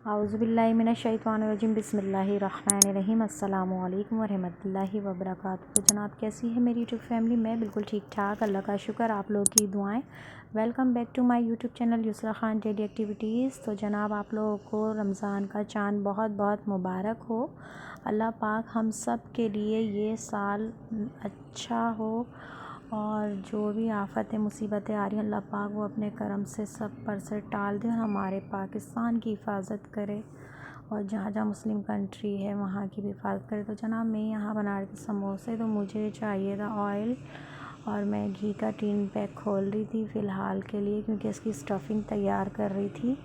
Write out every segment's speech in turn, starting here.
आउज़ुबिल्लाहिमिनश्शैतानिर्रजीम बिस्मिल्लाहिर्रहमानिर्रहीम अस्सलामु अलैकुम वरहमतुल्लाहि वबरकातुहू। तो जनाब कैसी है मेरी यूट्यूब फैमिली? मैं बिल्कुल ठीक ठाक, अल्लाह का शुक्र, आप लोगों की दुआएं। Welcome back to my YouTube channel Yusra Khan daily activities. तो जनाब आप लोगों को रमज़ान का चाँद बहुत बहुत मुबारक हो। अल्लाह पाक हम सब के लिए ये साल अच्छा हो और जो भी आफ़तें मुसीबतें आ रही हैं अल्लाह पाक वो अपने करम से सब पर से टाल दे और हमारे पाकिस्तान की हिफाजत करे और जहाँ जहाँ मुस्लिम कंट्री है वहाँ की भी हिफाजत करे। तो जनाब मैं यहाँ बना रही थी समोसे, तो मुझे चाहिए था ऑयल और मैं घी का टीन पैक खोल रही थी फ़िलहाल के लिए, क्योंकि इसकी स्टफ़िंग तैयार कर रही थी।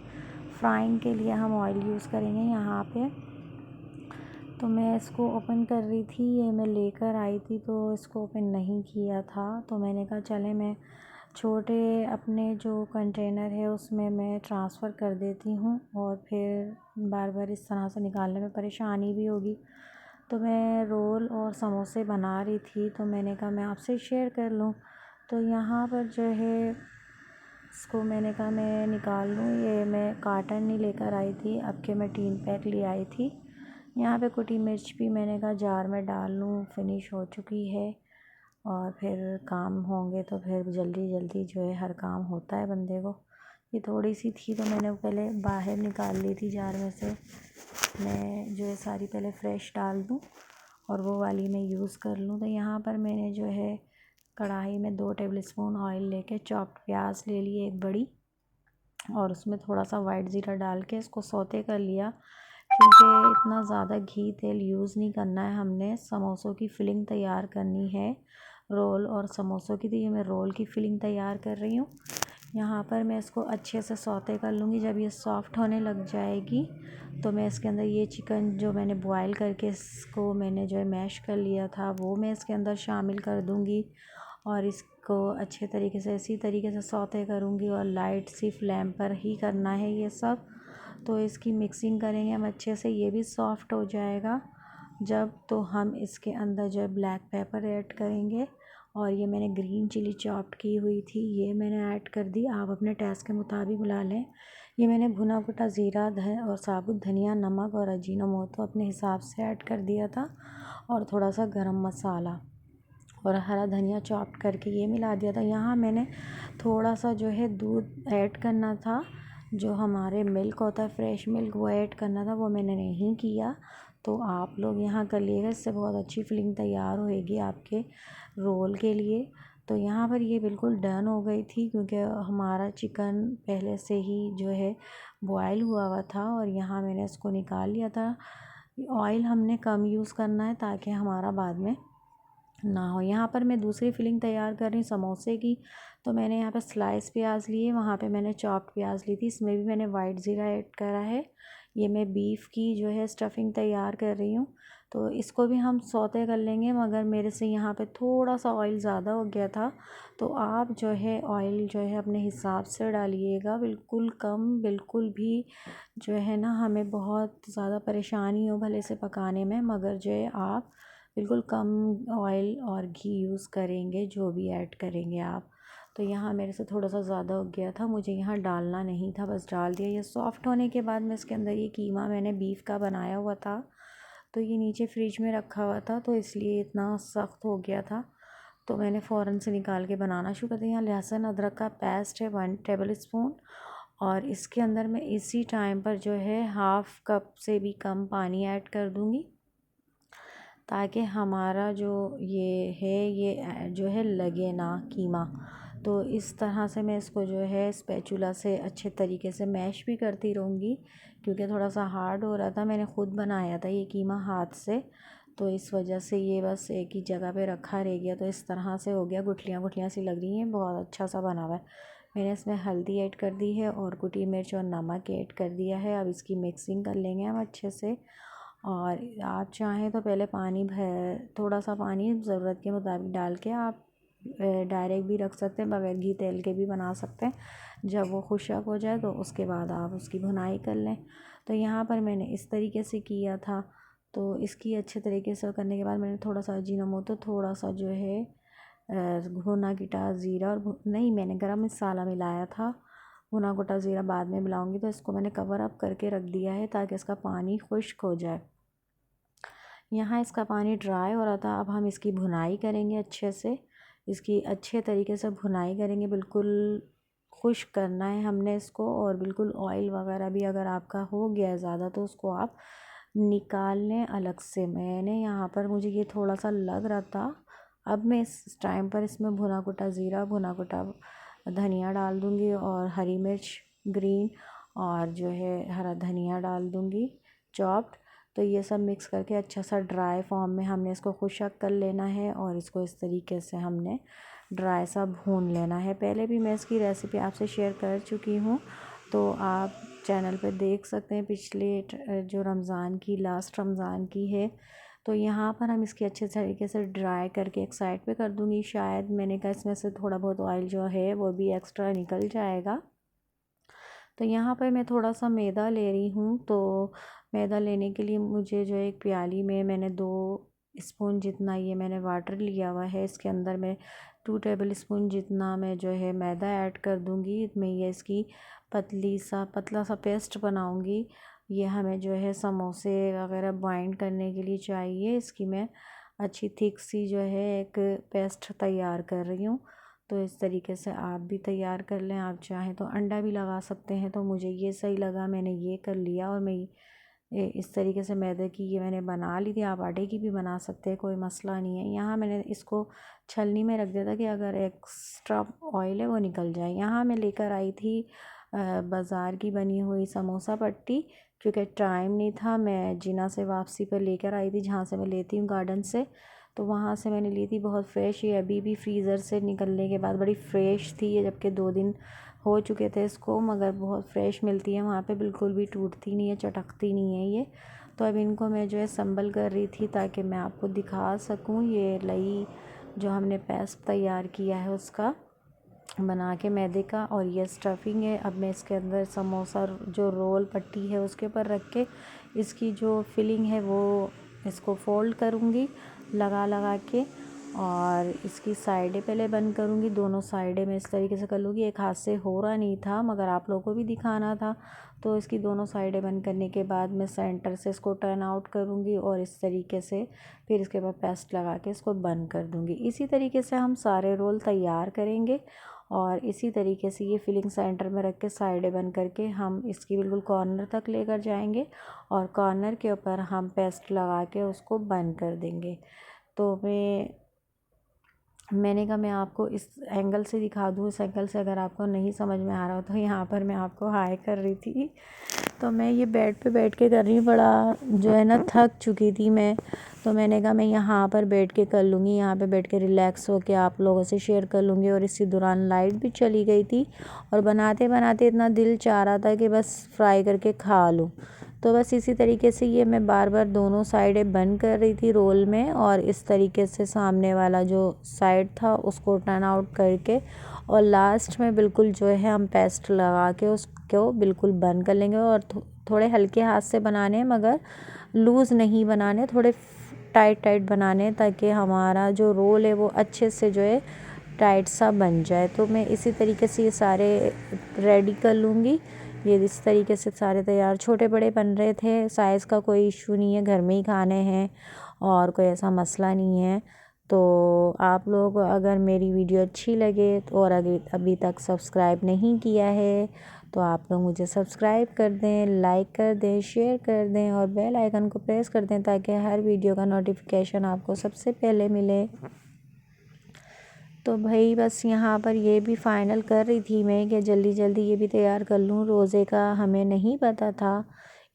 फ्राइंग के लिए हम ऑयल यूज़ करेंगे यहाँ पे। तो मैं इसको ओपन कर रही थी, ये मैं लेकर आई थी तो इसको ओपन नहीं किया था। तो मैंने कहा चले मैं छोटे अपने जो कंटेनर है उसमें मैं ट्रांसफ़र कर देती हूँ और फिर बार बार इस तरह से निकालने में परेशानी भी होगी। तो मैं रोल और समोसे बना रही थी तो मैंने कहा मैं आपसे शेयर कर लूँ। तो यहाँ पर जो है इसको मैंने कहा मैं निकाल लूँ, ये मैं कार्टन नहीं लेकर आई थी, अब के मैं टीन पैक ले आई थी। यहाँ पे कुटी मिर्च भी मैंने कहा जार में डाल लूँ, फिनिश हो चुकी है और फिर काम होंगे तो फिर जल्दी जल्दी जो है हर काम होता है बंदे को। ये थोड़ी सी थी तो मैंने पहले बाहर निकाल ली थी जार में से। मैं जो है सारी पहले फ़्रेश डाल दूँ और वो वाली मैं यूज़ कर लूँ। तो यहाँ पर मैंने जो है कढ़ाई में 2 टेबलस्पून ऑयल लेके चॉप्ड प्याज ले ली एक बड़ी और उसमें थोड़ा सा वाइट ज़ीरा डाल के इसको सौते कर लिया, क्योंकि इतना ज़्यादा घी तेल यूज़ नहीं करना है। हमने समोसों की फिलिंग तैयार करनी है, रोल और समोसों की। तो ये मैं रोल की फिलिंग तैयार कर रही हूँ। यहाँ पर मैं इसको अच्छे से सौते कर लूँगी। जब ये सॉफ़्ट होने लग जाएगी तो मैं इसके अंदर ये चिकन जो मैंने बॉयल करके इसको मैंने जो है मैश कर लिया था वो मैं इसके अंदर शामिल कर दूँगी और इसको अच्छे तरीके से इसी तरीके से सौते करूँगी और लाइट सी फ्लेम पर ही करना है ये सब। तो इसकी मिक्सिंग करेंगे हम अच्छे से, ये भी सॉफ़्ट हो जाएगा जब। तो हम इसके अंदर जो है ब्लैक पेपर ऐड करेंगे और ये मैंने ग्रीन चिली चॉप्ड की हुई थी ये मैंने ऐड कर दी। आप अपने टेस्ट के मुताबिक मिला लें। ये मैंने भुना कुटा ज़ीरा और साबुत धनिया, नमक और अजीनोमोटो अपने हिसाब से ऐड कर दिया था और थोड़ा सा गरम मसाला और हरा धनिया चॉप्ड करके ये मिला दिया था। यहाँ मैंने थोड़ा सा जो है दूध ऐड करना था, जो हमारे मिल्क होता है फ्रेश मिल्क वो ऐड करना था, वो मैंने नहीं किया। तो आप लोग यहाँ कर लिएगा, इससे बहुत अच्छी फिलिंग तैयार होएगी आपके रोल के लिए। तो यहाँ पर ये बिल्कुल डन हो गई थी, क्योंकि हमारा चिकन पहले से ही जो है बॉयल हुआ हुआ था और यहाँ मैंने इसको निकाल लिया था। ऑयल हमने कम यूज़ करना है ताकि हमारा बाद में ना हो। यहाँ पर मैं दूसरी फिलिंग तैयार कर रही हूँ समोसे की। तो मैंने यहाँ पर स्लाइस प्याज लिए, वहाँ पे मैंने चॉप्ड प्याज ली थी, इसमें भी मैंने वाइट ज़ीरा ऐड करा है। ये मैं बीफ की जो है स्टफ़िंग तैयार कर रही हूँ, तो इसको भी हम सौते कर लेंगे। मगर मेरे से यहाँ पे थोड़ा सा ऑयल ज़्यादा हो गया था, तो आप जो है ऑयल जो है अपने हिसाब से डालिएगा, बिल्कुल कम, बिल्कुल भी जो है ना हमें बहुत ज़्यादा परेशानी हो भले से पकाने में, मगर जो है आप बिल्कुल कम ऑयल और घी यूज़ करेंगे जो भी ऐड करेंगे आप। तो यहाँ मेरे से थोड़ा सा ज़्यादा हो गया था, मुझे यहाँ डालना नहीं था, बस डाल दिया। ये सॉफ़्ट होने के बाद मैं इसके अंदर ये कीमा मैंने बीफ का बनाया हुआ था, तो ये नीचे फ्रिज में रखा हुआ था तो इसलिए इतना सख्त हो गया था, तो मैंने फ़ौरन से निकाल के बनाना शुरू कर दिया। यहाँ लहसुन अदरक का पेस्ट है 1 टेबल स्पून और इसके अंदर मैं इसी टाइम पर जो है हाफ़ कप से भी कम पानी ऐड कर दूँगी, ताकि हमारा जो ये है ये जो है लगे ना कीमा। तो इस तरह से मैं इसको जो है स्पैचुला से अच्छे तरीके से मैश भी करती रहूँगी, क्योंकि थोड़ा सा हार्ड हो रहा था। मैंने ख़ुद बनाया था ये कीमा हाथ से, तो इस वजह से ये बस एक ही जगह पे रखा रह गया। तो इस तरह से हो गया, गुठलियाँ गुठलियाँ सी लग रही हैं, बहुत अच्छा सा बना हुआ है। मैंने इसमें हल्दी ऐड कर दी है और कुटी मिर्च और नमक ऐड कर दिया है। अब इसकी मिक्सिंग कर लेंगे हम अच्छे से। और आप चाहें तो पहले पानी थोड़ा सा पानी ज़रूरत के मुताबिक डाल के आप डायरेक्ट भी रख सकते हैं, बगैर घी तेल के भी बना सकते हैं। जब वो खुशक हो जाए तो उसके बाद आप उसकी भुनाई कर लें। तो यहाँ पर मैंने इस तरीके से किया था। तो इसकी अच्छे तरीके से करने के बाद मैंने थोड़ा सा अजीनोमोटो, थोड़ा सा जो है भुना गिटा ज़ीरा और नहीं मैंने गरम मसाला मिलाया था, भुना कुटा ज़ीरा बाद में मिलाऊंगी। तो इसको मैंने कवर अप करके रख दिया है ताकि इसका पानी खुश्क हो जाए। यहाँ इसका पानी ड्राई हो रहा था। अब हम इसकी भुनाई करेंगे अच्छे से, इसकी अच्छे तरीके से भुनाई करेंगे। बिल्कुल खुश्क करना है हमने इसको, और बिल्कुल ऑयल वगैरह भी अगर आपका हो गया है ज़्यादा तो उसको आप निकाल लें अलग से। मैंने यहाँ पर, मुझे ये थोड़ा सा लग रहा था। अब मैं इस टाइम पर इसमें भुना कुटा ज़ीरा, भुना कुटा धनिया डाल दूँगी और हरी मिर्च ग्रीन, और जो है हरा धनिया डाल दूँगी चॉप्ड। तो ये सब मिक्स करके अच्छा सा ड्राई फॉर्म में हमने इसको खुशक कर लेना है, और इसको इस तरीके से हमने ड्राई सा भून लेना है। पहले भी मैं इसकी रेसिपी आपसे शेयर कर चुकी हूँ, तो आप चैनल पे देख सकते हैं, पिछले जो रमज़ान की, लास्ट रमज़ान की है। तो यहाँ पर हम इसकी अच्छे तरीके से ड्राई करके एक साइड पे कर दूँगी। शायद मैंने कहा इसमें से थोड़ा बहुत ऑयल जो है वो भी एक्स्ट्रा निकल जाएगा। तो यहाँ पर मैं थोड़ा सा मैदा ले रही हूँ। तो मैदा लेने के लिए मुझे जो है एक प्याली में मैंने 2 स्पून जितना ये मैंने वाटर लिया हुआ है। इसके अंदर मैं 2 टेबल स्पून जितना मैं जो है मैदा ऐड कर दूँगी। मैं ये इसकी पतला सा पेस्ट बनाऊँगी। ये हमें जो है समोसे वगैरह बाइंड करने के लिए चाहिए। इसकी मैं अच्छी थिक सी जो है एक पेस्ट तैयार कर रही हूँ। तो इस तरीके से आप भी तैयार कर लें। आप चाहें तो अंडा भी लगा सकते हैं। तो मुझे ये सही लगा, मैंने ये कर लिया। और मैं इस तरीके से मैदे की ये मैंने बना ली थी। आप आटे की भी बना सकते हैं, कोई मसला नहीं है। यहाँ मैंने इसको छलनी में रख दिया था कि अगर एक्स्ट्रा ऑयल है वो निकल जाए। यहाँ मैं लेकर आई थी बाज़ार की बनी हुई समोसा पट्टी, क्योंकि टाइम नहीं था। मैं जिना से वापसी पर लेकर आई थी, जहाँ से मैं लेती हूँ गार्डन से। तो वहाँ से मैंने ली थी, बहुत फ़्रेश। ये अभी भी फ्रीज़र से निकलने के बाद बड़ी फ़्रेश थी ये, जबकि 2 दिन हो चुके थे इसको, मगर बहुत फ़्रेश मिलती है वहाँ पे, बिल्कुल भी टूटती नहीं है, चटकती नहीं है ये। तो अब इनको मैं जो है संभल कर रही थी ताकि मैं आपको दिखा सकूँ। ये लई जो हमने पेस्ट तैयार किया है उसका बना के मैदे का, और ये स्टफिंग है। अब मैं इसके अंदर समोसा जो रोल पट्टी है उसके ऊपर रख के इसकी जो फिलिंग है वो इसको फ़ोल्ड करूँगी लगा लगा के, और इसकी साइडें पहले बंद करूँगी। दोनों साइडें मैं इस तरीके से कर लूँगी। एक हाथ से हो रहा नहीं था, मगर आप लोगों को भी दिखाना था। तो इसकी दोनों साइडें बंद करने के बाद मैं सेंटर से इसको टर्न आउट करूँगी, और इस तरीके से फिर इसके बाद पेस्ट लगा के इसको बंद कर दूँगी। इसी तरीके से हम सारे रोल तैयार करेंगे, और इसी तरीके से ये फिलिंग सेंटर में रख के साइडें बंद करके हम इसकी बिल्कुल कॉर्नर तक लेकर जाएंगे, और कॉर्नर के ऊपर हम पेस्ट लगा के उसको बंद कर देंगे। तो मैंने कहा मैं आपको इस एंगल से दिखा दूँ। इस एंगल से अगर आपको नहीं समझ में आ रहा हो तो यहाँ पर मैं आपको हाई कर रही थी। तो मैं ये बेड पे बैठ के कर रही हूँ, बड़ा जो है ना थक चुकी थी मैं। तो मैंने कहा मैं यहाँ पर बैठ के कर लूँगी, यहाँ पे बैठ के रिलैक्स होके आप लोगों से शेयर कर लूँगी। और इसी दौरान लाइट भी चली गई थी, और बनाते बनाते इतना दिल चाह रहा था कि बस फ्राई करके खा लूँ। तो बस इसी तरीके से ये मैं बार बार दोनों साइडें बंद कर रही थी रोल में, और इस तरीके से सामने वाला जो साइड था उसको टर्न आउट करके, और लास्ट में बिल्कुल जो है हम पेस्ट लगा के उसको बिल्कुल बंद कर लेंगे। और थोड़े हल्के हाथ से बनाने हैं, मगर लूज़ नहीं बनाने, थोड़े टाइट टाइट बनाने, ताकि हमारा जो रोल है वो अच्छे से जो है टाइट सा बन जाए। तो मैं इसी तरीके से ये सारे रेडी कर लूँगी। ये इस तरीके से सारे तैयार, छोटे बड़े बन रहे थे, साइज़ का कोई इशू नहीं है, घर में ही खाने हैं और कोई ऐसा मसला नहीं है। तो आप लोग अगर मेरी वीडियो अच्छी लगे तो, और अगर अभी तक सब्सक्राइब नहीं किया है तो आप लोग मुझे सब्सक्राइब कर दें, लाइक कर दें, शेयर कर दें, और बेल आइकन को प्रेस कर दें ताकि हर वीडियो का नोटिफिकेशन आपको सबसे पहले मिले। तो भाई बस यहाँ पर ये भी फ़ाइनल कर रही थी मैं कि जल्दी जल्दी ये भी तैयार कर लूँ। रोज़े का हमें नहीं पता था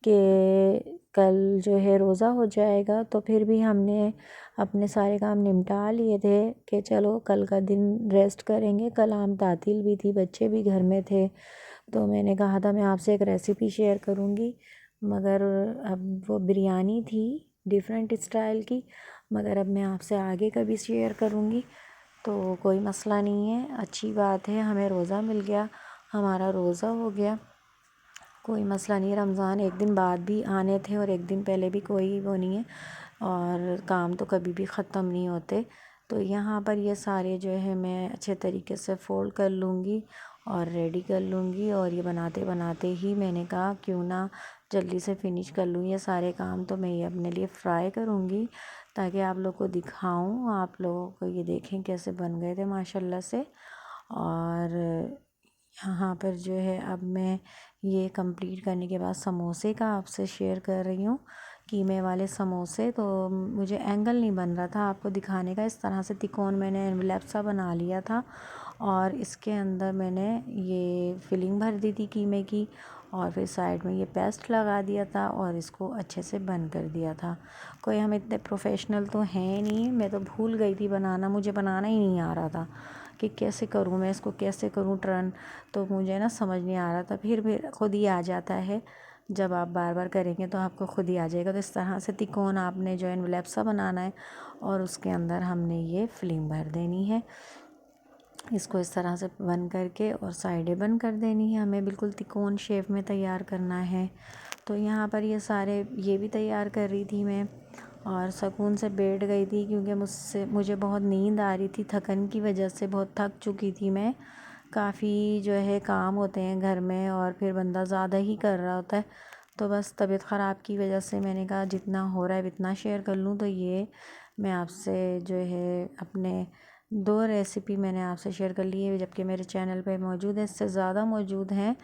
कि कल जो है रोज़ा हो जाएगा, तो फिर भी हमने अपने सारे काम निपटा लिए थे कि चलो कल का दिन रेस्ट करेंगे। कल आम तातील भी थी, बच्चे भी घर में थे। तो मैंने कहा था मैं आपसे एक रेसिपी शेयर करूँगी, मगर अब वो बिरयानी थी डिफरेंट स्टाइल की, मगर अब मैं आपसे आगे कभी शेयर करूँगी। तो कोई मसला नहीं है, अच्छी बात है, हमें रोज़ा मिल गया, हमारा रोज़ा हो गया, कोई मसला नहीं है। रमज़ान एक दिन बाद भी आने थे और एक दिन पहले भी, कोई वो नहीं है, और काम तो कभी भी ख़त्म नहीं होते। तो यहाँ पर ये सारे जो है मैं अच्छे तरीके से फ़ोल्ड कर लूँगी, और रेडी कर लूँगी। और ये बनाते बनाते ही मैंने कहा क्यों ना जल्दी से फिनिश कर लूँ ये सारे काम। तो मैं ये अपने लिए फ्राई करूँगी ताकि आप लोग को दिखाऊँ, आप लोगों को ये देखें कैसे बन गए थे माशाल्लाह से। और यहाँ पर जो है अब मैं ये कंप्लीट करने के बाद समोसे का आपसे शेयर कर रही हूँ, कीमे वाले समोसे। तो मुझे एंगल नहीं बन रहा था आपको दिखाने का। इस तरह से तिकोन मैंने एनवलप सा बना लिया था और इसके अंदर मैंने ये फिलिंग भर दी थी कीमे की, और फिर साइड में ये पेस्ट लगा दिया था और इसको अच्छे से बंद कर दिया था। कोई हम इतने प्रोफेशनल तो हैं नहीं, मैं तो भूल गई थी बनाना, मुझे बनाना ही नहीं आ रहा था कि कैसे करूँ मैं इसको, कैसे करूँ टर्न। तो मुझे ना समझ नहीं आ रहा था, फिर खुद ही आ जाता है। जब आप बार बार करेंगे तो आपको खुद ही आ जाएगा। तो इस तरह से तिकोन आपने जो एनवलप सा बनाना है और उसके अंदर हमने ये फिलिंग भर देनी है। इसको इस तरह से बंद करके और साइडें बंद कर देनी है। हमें बिल्कुल तिकोन शेप में तैयार करना है। तो यहाँ पर ये सारे ये भी तैयार कर रही थी मैं, और सुकून से बैठ गई थी क्योंकि मुझे बहुत नींद आ रही थी, थकन की वजह से बहुत थक चुकी थी मैं। काफ़ी जो है काम होते हैं घर में और फिर बंदा ज़्यादा ही कर रहा होता है। तो बस तबीयत ख़राब की वजह से मैंने कहा जितना हो रहा है इतना शेयर कर लूँ। तो ये मैं आपसे जो है अपने 2 रेसिपी मैंने आपसे शेयर कर ली है, जबकि मेरे चैनल पे मौजूद है, इससे ज़्यादा मौजूद हैं।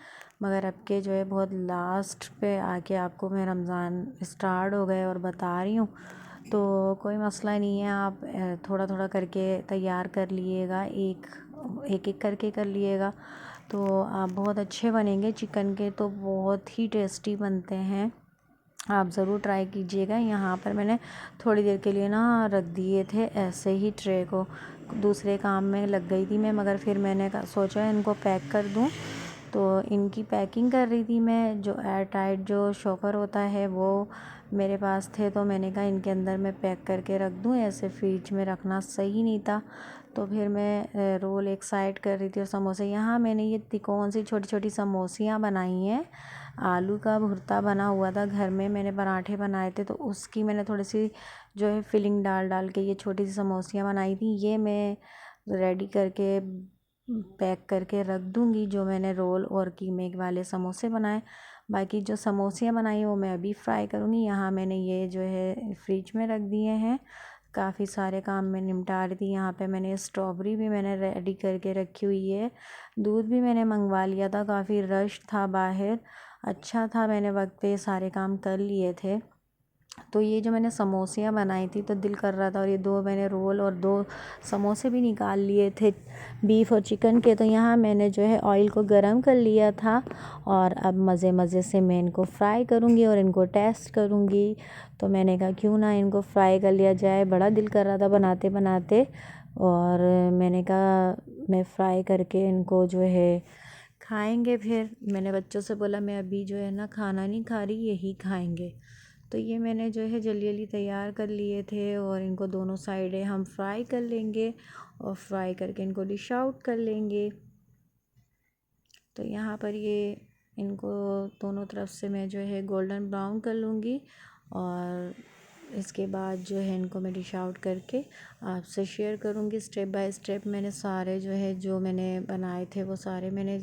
मगर अब के जो है बहुत लास्ट पे आके आपको मैं रमज़ान स्टार्ट हो गए और बता रही हूँ। तो कोई मसला नहीं है, आप थोड़ा थोड़ा करके तैयार कर लिएगा, एक एक करके कर लिएगा तो आप बहुत अच्छे बनेंगे। चिकन के तो बहुत ही टेस्टी बनते हैं, आप ज़रूर ट्राई कीजिएगा। यहाँ पर मैंने थोड़ी देर के लिए ना रख दिए थे ऐसे ही ट्रे को, दूसरे काम में लग गई थी मैं, मगर फिर मैंने सोचा इनको पैक कर दूँ। तो इनकी पैकिंग कर रही थी मैं। जो एयर टाइट जो शॉपर होता है वो मेरे पास थे, तो मैंने कहा इनके अंदर मैं पैक करके रख दूँ, ऐसे फ्रिज में रखना सही नहीं था। तो फिर मैं रोल एक साइड कर रही थी और समोसे, यहाँ मैंने ये तिकोन सी छोटी छोटी समोसियाँ बनाई हैं। आलू का भुर्ता बना हुआ था घर में, मैंने पराठे बनाए थे तो उसकी मैंने थोड़ी सी जो है फिलिंग डाल डाल के ये छोटी सी समोसियाँ बनाई थी। ये मैं रेडी करके पैक करके रख दूँगी, जो मैंने रोल और कीमे वाले समोसे बनाए। बाकी जो समोसियाँ बनाई वो मैं अभी फ्राई करूँगी। यहाँ मैंने ये जो है फ्रिज में रख दिए हैं। काफ़ी सारे काम मैं निपटा रही थी। यहाँ पे मैंने स्ट्रॉबेरी भी मैंने रेडी करके रखी हुई है। दूध भी मैंने मंगवा लिया था, काफ़ी रश था बाहर, अच्छा था मैंने वक्त पे सारे काम कर लिए थे। तो ये जो मैंने समोसियाँ बनाई थी तो दिल कर रहा था, और ये 2 मैंने रोल और 2 समोसे भी निकाल लिए थे बीफ और चिकन के। तो यहाँ मैंने जो है ऑयल को गरम कर लिया था और अब मज़े मज़े से मैं इनको फ्राई करूँगी और इनको टेस्ट करूँगी। तो मैंने कहा क्यों ना इनको फ्राई कर लिया जाए, बड़ा दिल कर रहा था बनाते बनाते। और मैंने कहा मैं फ्राई करके इनको जो है खाएंगे। फिर मैंने बच्चों से बोला मैं अभी जो है ना खाना नहीं खा रही, यही खाएंगे। तो ये मैंने जो है जल्दी जल्दी तैयार कर लिए थे और इनको दोनों साइडें हम फ्राई कर लेंगे और फ्राई करके इनको डिश आउट कर लेंगे। तो यहाँ पर ये इनको दोनों तरफ से मैं जो है गोल्डन ब्राउन कर लूँगी और इसके बाद जो है इनको मैं डिश आउट करके आपसे शेयर करूँगी स्टेप बाय स्टेप। मैंने सारे जो है जो मैंने बनाए थे वो सारे मैंने,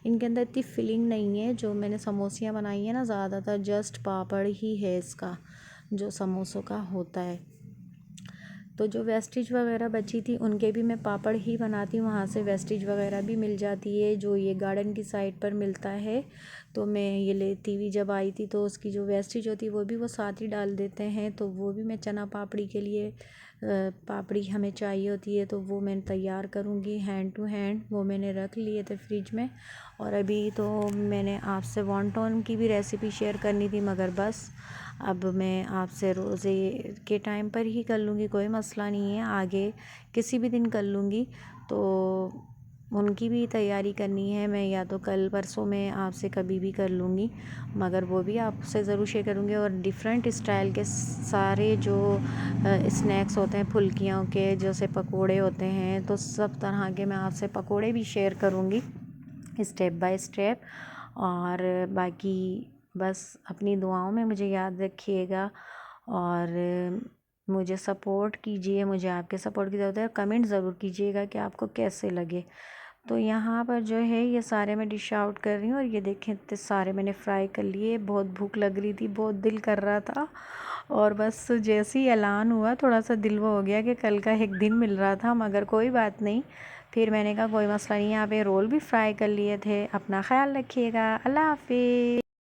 इनके अंदर इतनी फिलिंग नहीं है। जो मैंने समोसियाँ बनाई है ना, ज़्यादातर जस्ट पापड़ ही है इसका जो समोसों का होता है। तो जो वेस्टेज वगैरह बची थी उनके भी मैं पापड़ ही बनाती हूँ, वहाँ से वेस्टेज वगैरह भी मिल जाती है जो ये गार्डन की साइड पर मिलता है। तो मैं ये लेती हुई जब आई थी तो उसकी जो वेस्टेज होती है वो भी वो साथ ही डाल देते हैं। तो वो भी मैं चना पापड़ी के लिए पापड़ी हमें चाहिए होती है तो वो मैं तैयार करूँगी हैंड टू हैंड। वो मैंने रख लिए थे फ्रिज में। और अभी तो मैंने आपसे वॉन्टॉन की भी रेसिपी शेयर करनी थी, मगर बस अब मैं आपसे रोज़े के टाइम पर ही कर लूँगी, कोई मसला नहीं है, आगे किसी भी दिन कर लूँगी। तो उनकी भी तैयारी करनी है, मैं या तो कल परसों में आपसे कभी भी कर लूँगी, मगर वो भी आपसे ज़रूर शेयर करूँगी। और डिफरेंट स्टाइल के सारे जो स्नैक्स होते हैं फुल्कियों के, जैसे पकोड़े होते हैं, तो सब तरह के मैं आपसे पकोड़े भी शेयर करूँगी स्टेप बाय स्टेप। और बाकी बस अपनी दुआओं में मुझे याद रखिएगा और मुझे सपोर्ट कीजिए, मुझे आपके सपोर्ट की ज़रूरत है। कमेंट ज़रूर कीजिएगा कि आपको कैसे लगे। तो यहाँ पर जो है ये सारे मैं डिश आउट कर रही हूँ और ये देखें इतने सारे मैंने फ्राई कर लिए। बहुत भूख लग रही थी, बहुत दिल कर रहा था और बस जैसे ही ऐलान हुआ थोड़ा सा दिल वो हो गया कि कल का एक दिन मिल रहा था, मगर कोई बात नहीं। फिर मैंने कहा कोई मसला नहीं, यहाँ पे रोल भी फ्राई कर लिए थे। अपना ख्याल रखिएगा। अल्लाह हाफिज़।